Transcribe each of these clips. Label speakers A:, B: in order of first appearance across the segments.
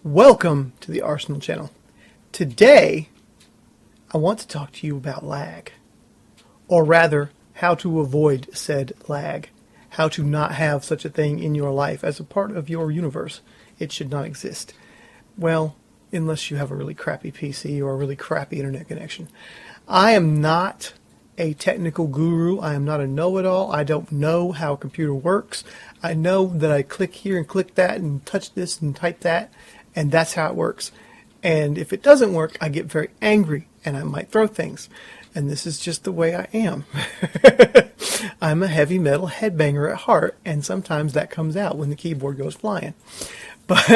A: Welcome to the R.senal channel. Today, I want to talk to you about lag. Or rather, how to avoid said lag. How to not have such a thing in your life as a part of your universe. It should not exist. Well, unless you have a really crappy PC or a really crappy internet connection. I am not a technical guru. I am not a know-it-all. I don't know how a computer works. I know that I click here and click that and touch this and type that. And that's how it works. And if it doesn't work, I get very angry and I might throw things. And this is just the way I am. I'm a heavy metal headbanger at heart, and sometimes that comes out when the keyboard goes flying. But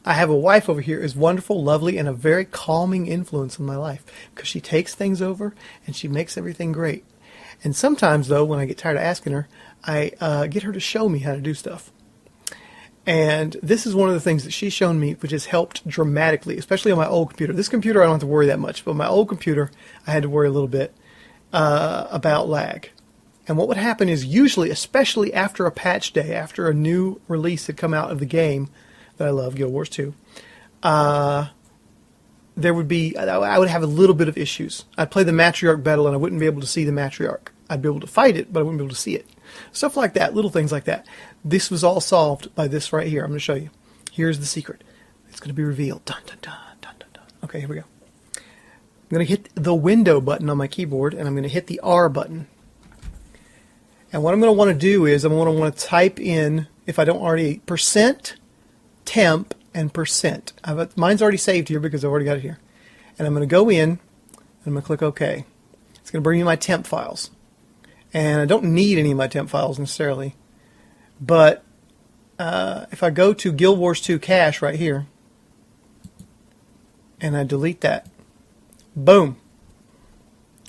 A: I have a wife over here who's wonderful, lovely, and a very calming influence in my life because she takes things over and she makes everything great. And sometimes, though, when I get tired of asking her, I get her to show me how to do stuff. And this is one of the things that she's shown me, which has helped dramatically, especially on my old computer. This computer, I don't have to worry that much, but my old computer, I had to worry a little bit about lag. And what would happen is usually, especially after a patch day, after a new release had come out of the game that I love, Guild Wars 2, I would have a little bit of issues. I'd play the matriarch battle and I wouldn't be able to see the matriarch. I'd be able to fight it, but I wouldn't be able to see it. Stuff like that, little things like that. This was all solved by this right here. I'm going to show you. Here's the secret. It's going to be revealed. Dun, dun, dun, dun, dun, dun. Okay, here we go. I'm going to hit the window button on my keyboard, and I'm going to hit the R button. And what I'm going to want to do is I'm going to want to type in, if I don't already, %temp and %. Mine's already saved here because I've already got it here. And I'm going to go in, and I'm going to click OK. It's going to bring me my temp files. And I don't need any of my temp files necessarily. But if I go to Guild Wars 2 cache right here, and I delete that, boom.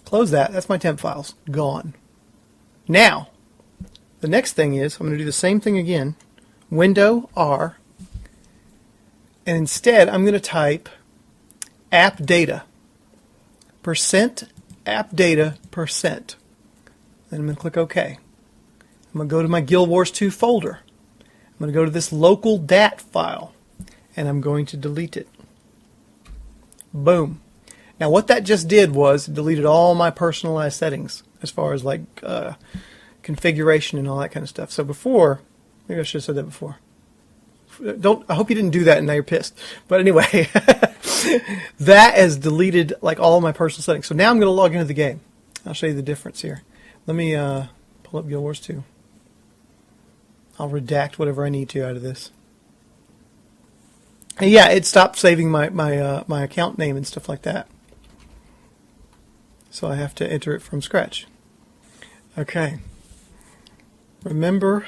A: Close that. That's my temp files. Gone. Now, the next thing is, I'm going to do the same thing again. Window, R. And instead, I'm going to type app data. %app data %. Then I'm going to click OK. I'm going to go to my Guild Wars 2 folder. I'm going to go to this local DAT file, and I'm going to delete it. Boom. Now what that just did was it deleted all my personalized settings as far as like configuration and all that kind of stuff. So before, maybe I should have said that before. I hope you didn't do that and now you're pissed. But anyway, that has deleted like all of my personal settings. So now I'm going to log into the game. I'll show you the difference here. Let me pull up Guild Wars 2. I'll redact whatever I need to out of this. And yeah, it stopped saving my account name and stuff like that. So I have to enter it from scratch. Okay. Remember,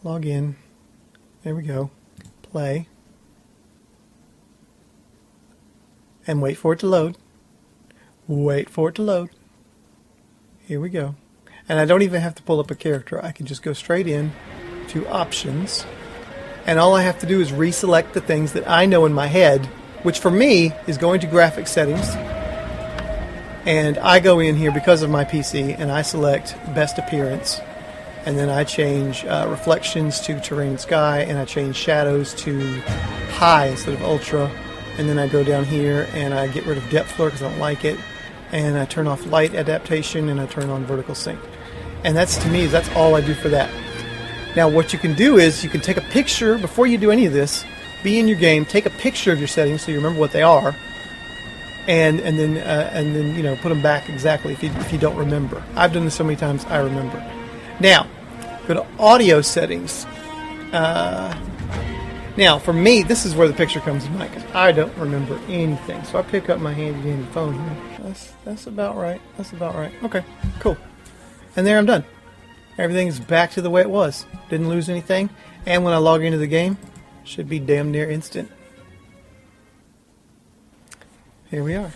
A: log in. There we go. Play. And wait for it to load. Wait for it to load. Here we go. And I don't even have to pull up a character. I can just go straight in to options. And all I have to do is reselect the things that I know in my head, which for me is going to graphic settings. And I go in here because of my PC and I select best appearance. And then I change reflections to terrain and sky, and I change shadows to high instead of ultra. And then I go down here and I get rid of depth blur because I don't like it. And I turn off light adaptation and I turn on vertical sync. And that's, to me, that's all I do for that. Now what you can do is you can take a picture before you do any of this. Be in your game, take a picture of your settings so you remember what they are, and then you know, put them back exactly if you don't remember. I've done this so many times I remember. Now go to audio settings. Now for me, this is where the picture comes in, because I don't remember anything. So I pick up my handy dandy phone here. That's about right. That's about right. Okay, cool. And there I'm done. Everything's back to the way it was. Didn't lose anything. And when I log into the game, should be damn near instant. Here we are.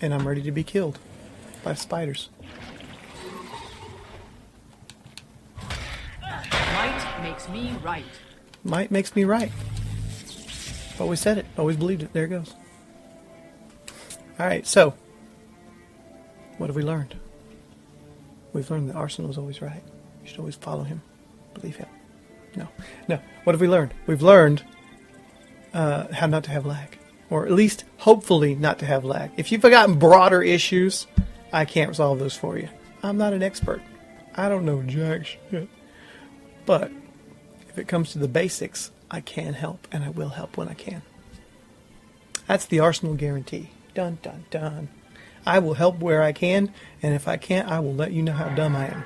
A: And I'm ready to be killed by spiders.
B: Might makes me right.
A: Might makes me right. Always said it. Always believed it. There it goes. Alright, so what have we learned? We've learned that R.senal is always right. You should always follow him. Believe him. No. No. What have we learned? We've learned how not to have lag. Or at least, hopefully, not to have lag. If you've forgotten broader issues, I can't resolve those for you. I'm not an expert. I don't know jack shit. But if it comes to the basics, I can help, and I will help when I can. That's the R.senal guarantee. Dun, dun, dun. I will help where I can, and if I can't, I will let you know how dumb I am.